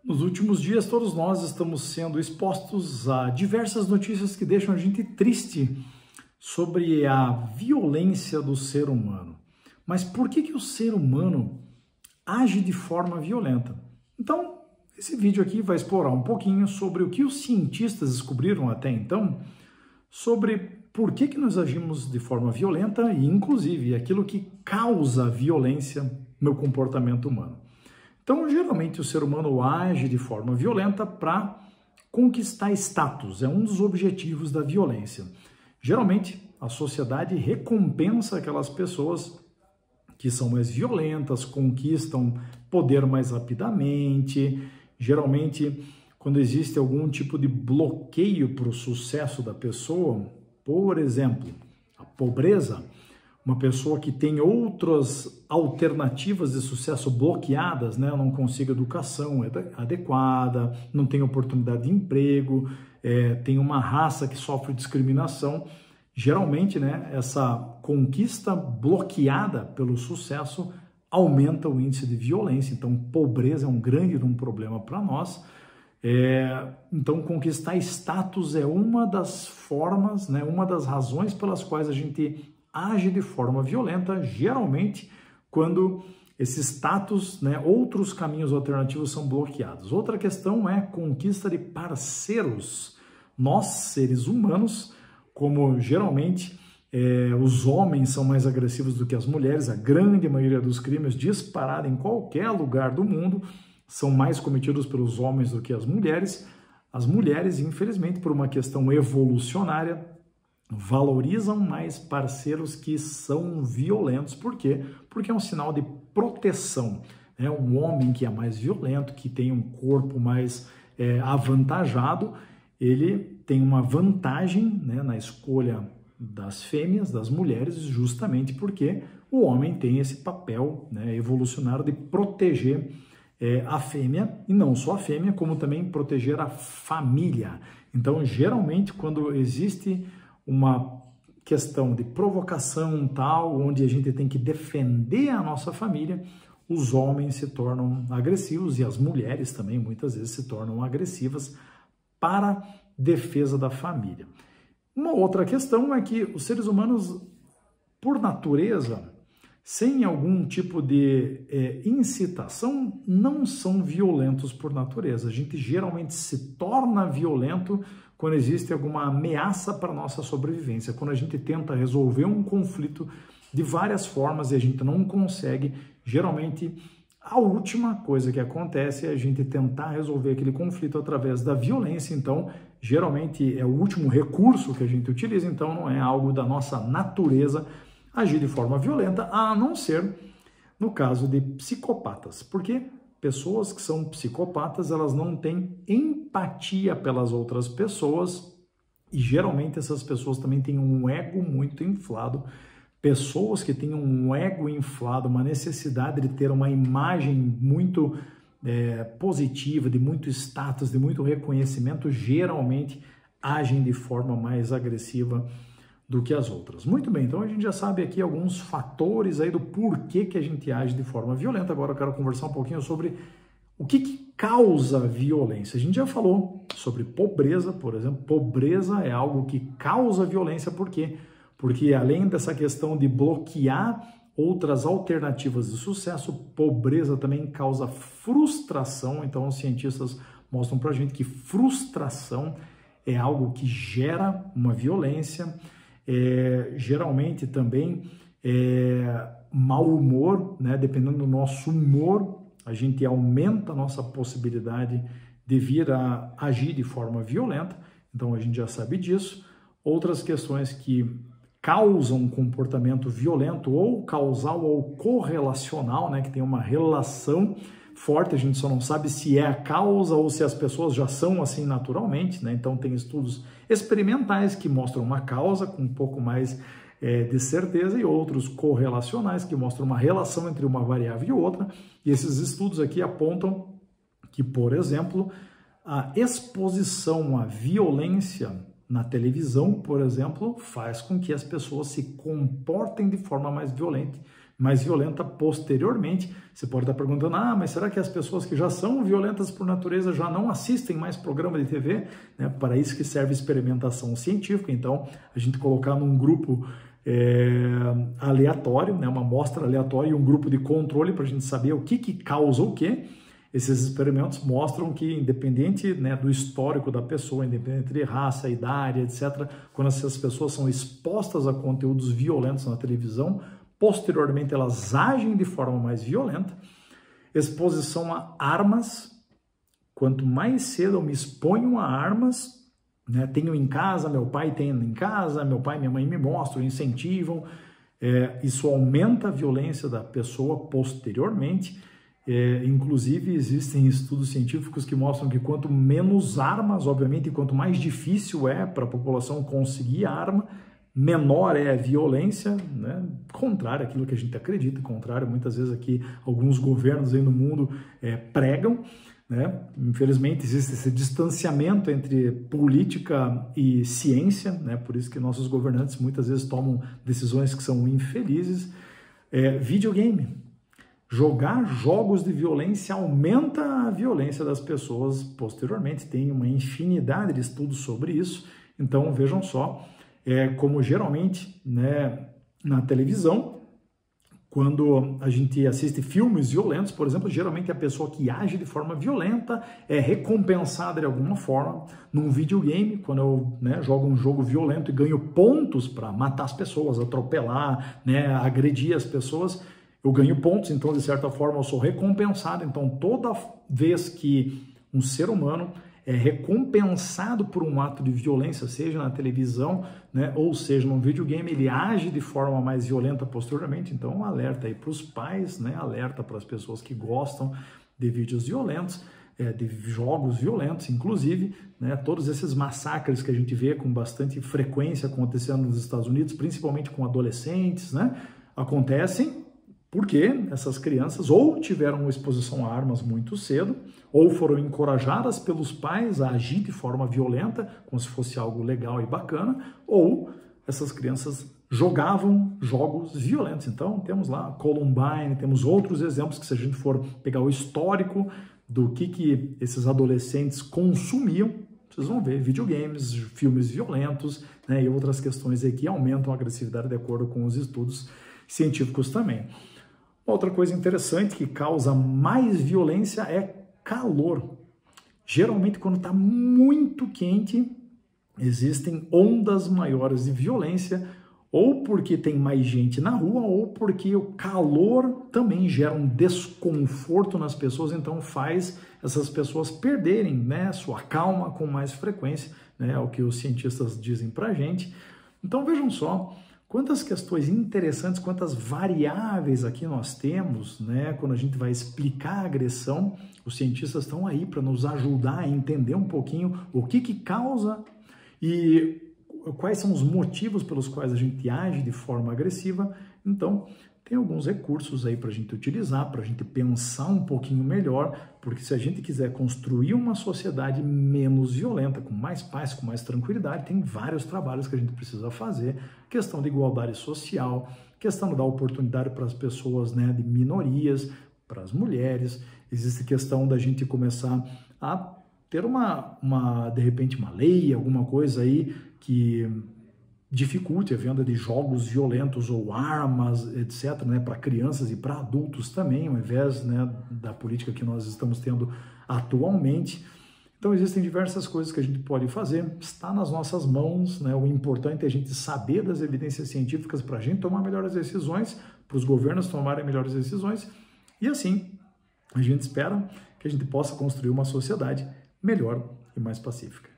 Nos últimos dias, todos nós estamos sendo expostos a diversas notícias que deixam a gente triste sobre a violência do ser humano. Mas por que o ser humano age de forma violenta? Então, esse vídeo aqui vai explorar um pouquinho sobre o que os cientistas descobriram até então, sobre por que nós agimos de forma violenta e, inclusive, aquilo que causa violência no comportamento humano. Então, geralmente, o ser humano age de forma violenta para conquistar status, é um dos objetivos da violência. Geralmente, a sociedade recompensa aquelas pessoas que são mais violentas, conquistam poder mais rapidamente. Geralmente, quando existe algum tipo de bloqueio para o sucesso da pessoa, por exemplo, a pobreza, uma pessoa que tem outras alternativas de sucesso bloqueadas, né? Não consegue educação adequada, não tem oportunidade de emprego, tem uma raça que sofre discriminação. Geralmente, né, essa conquista bloqueada pelo sucesso aumenta o índice de violência. Então, pobreza é um grande problema para nós. Então, conquistar status é uma das formas, né, uma das razões pelas quais a gente age de forma violenta, geralmente quando esse status, né, outros caminhos alternativos são bloqueados. Outra questão é conquista de parceiros. Nós, seres humanos, como geralmente os homens são mais agressivos do que as mulheres, a grande maioria dos crimes disparados em qualquer lugar do mundo são mais cometidos pelos homens do que as mulheres. As mulheres, infelizmente, por uma questão evolucionária, valorizam mais parceiros que são violentos. Por quê? Porque é um sinal de proteção. Um homem que é mais violento, que tem um corpo mais avantajado, ele tem uma vantagem, né, na escolha das fêmeas, das mulheres, justamente porque o homem tem esse papel, né, evolucionário de proteger a fêmea, e não só a fêmea, como também proteger a família. Então, geralmente, quando existe uma questão de provocação tal, onde a gente tem que defender a nossa família, os homens se tornam agressivos e as mulheres também muitas vezes se tornam agressivas para defesa da família. Uma outra questão é que os seres humanos, por natureza, sem algum tipo de incitação, não são violentos por natureza. A gente geralmente se torna violento quando existe alguma ameaça para a nossa sobrevivência, quando a gente tenta resolver um conflito de várias formas e a gente não consegue, geralmente a última coisa que acontece é a gente tentar resolver aquele conflito através da violência. Então, geralmente é o último recurso que a gente utiliza, então não é algo da nossa natureza agir de forma violenta, a não ser no caso de psicopatas. Porque pessoas que são psicopatas, elas não têm empatia pelas outras pessoas e geralmente essas pessoas também têm um ego muito inflado. Pessoas que têm um ego inflado, uma necessidade de ter uma imagem muito positiva, de muito status, de muito reconhecimento, geralmente agem de forma mais agressiva do que as outras. Muito bem, então a gente já sabe aqui alguns fatores aí do porquê que a gente age de forma violenta. Agora eu quero conversar um pouquinho sobre o que causa violência. A gente já falou sobre pobreza, por exemplo. Pobreza é algo que causa violência, por quê? Porque além dessa questão de bloquear outras alternativas de sucesso, pobreza também causa frustração. Então os cientistas mostram pra gente que frustração é algo que gera uma violência. Geralmente também mau humor, né? Dependendo do nosso humor, a gente aumenta a nossa possibilidade de vir a agir de forma violenta, então a gente já sabe disso. Outras questões que causam comportamento violento, ou causal ou correlacional, né? Que tem uma relação forte, a gente só não sabe se é a causa ou se as pessoas já são assim naturalmente, né? Então tem estudos experimentais que mostram uma causa com um pouco mais de certeza e outros correlacionais que mostram uma relação entre uma variável e outra. E esses estudos aqui apontam que, por exemplo, a exposição à violência na televisão, por exemplo, faz com que as pessoas se comportem de forma mais mais violenta posteriormente. Você pode estar perguntando, mas será que as pessoas que já são violentas por natureza já não assistem mais programa de TV? Né? Para isso que serve experimentação científica. Então, a gente colocar num grupo aleatório, né? Uma amostra aleatória e um grupo de controle para a gente saber o que causa o quê. Esses experimentos mostram que, independente, né, do histórico da pessoa, independente de raça, idade, etc., quando essas pessoas são expostas a conteúdos violentos na televisão, posteriormente elas agem de forma mais violenta. Exposição a armas. Quanto mais cedo eu me exponho a armas, né, tenho em casa, meu pai tem em casa, meu pai e minha mãe me mostram, incentivam, isso aumenta a violência da pessoa posteriormente. Inclusive, existem estudos científicos que mostram que quanto menos armas, obviamente, quanto mais difícil é para a população conseguir arma, menor é a violência, né? Contrário àquilo que a gente acredita, contrário muitas vezes aqui alguns governos aí no mundo pregam, né? Infelizmente existe esse distanciamento entre política e ciência, né? Por isso que nossos governantes muitas vezes tomam decisões que são infelizes. Videogame. Jogar jogos de violência aumenta a violência das pessoas posteriormente. Tem uma infinidade de estudos sobre isso. Então, vejam só, como geralmente, né, na televisão, quando a gente assiste filmes violentos, por exemplo, geralmente a pessoa que age de forma violenta é recompensada de alguma forma. Num videogame, quando eu, né, jogo um jogo violento e ganho pontos para matar as pessoas, atropelar, né, agredir as pessoas, eu ganho pontos, então de certa forma eu sou recompensado. Então toda vez que um ser humano é recompensado por um ato de violência, seja na televisão, né, ou seja num videogame, ele age de forma mais violenta posteriormente. Então um alerta aí para os pais, né, alerta para as pessoas que gostam de vídeos violentos, de jogos violentos, inclusive, né, todos esses massacres que a gente vê com bastante frequência acontecendo nos Estados Unidos, principalmente com adolescentes, né, acontecem porque essas crianças ou tiveram uma exposição a armas muito cedo, ou foram encorajadas pelos pais a agir de forma violenta, como se fosse algo legal e bacana, ou essas crianças jogavam jogos violentos. Então, temos lá Columbine, temos outros exemplos que, se a gente for pegar o histórico do que esses adolescentes consumiam, vocês vão ver videogames, filmes violentos, né, e outras questões aí que aumentam a agressividade de acordo com os estudos científicos também. Outra coisa interessante que causa mais violência é calor. Geralmente, quando está muito quente, existem ondas maiores de violência, ou porque tem mais gente na rua, ou porque o calor também gera um desconforto nas pessoas, então faz essas pessoas perderem, né, sua calma com mais frequência, né, é o que os cientistas dizem para a gente. Então vejam só, quantas questões interessantes, quantas variáveis aqui nós temos, né? Quando a gente vai explicar a agressão, os cientistas estão aí para nos ajudar a entender um pouquinho o que causa e quais são os motivos pelos quais a gente age de forma agressiva. Então, tem alguns recursos aí para a gente utilizar, para a gente pensar um pouquinho melhor, porque se a gente quiser construir uma sociedade menos violenta, com mais paz, com mais tranquilidade, tem vários trabalhos que a gente precisa fazer, questão de igualdade social, questão de dar oportunidade para as pessoas, né, de minorias, para as mulheres, existe questão da gente começar a ter de repente uma lei, alguma coisa aí que dificulte a venda de jogos violentos ou armas, etc., né, para crianças e para adultos também, ao invés, né, da política que nós estamos tendo atualmente. Então existem diversas coisas que a gente pode fazer, está nas nossas mãos, né? O importante é a gente saber das evidências científicas para a gente tomar melhores decisões, para os governos tomarem melhores decisões, e assim a gente espera que a gente possa construir uma sociedade melhor e mais pacífica.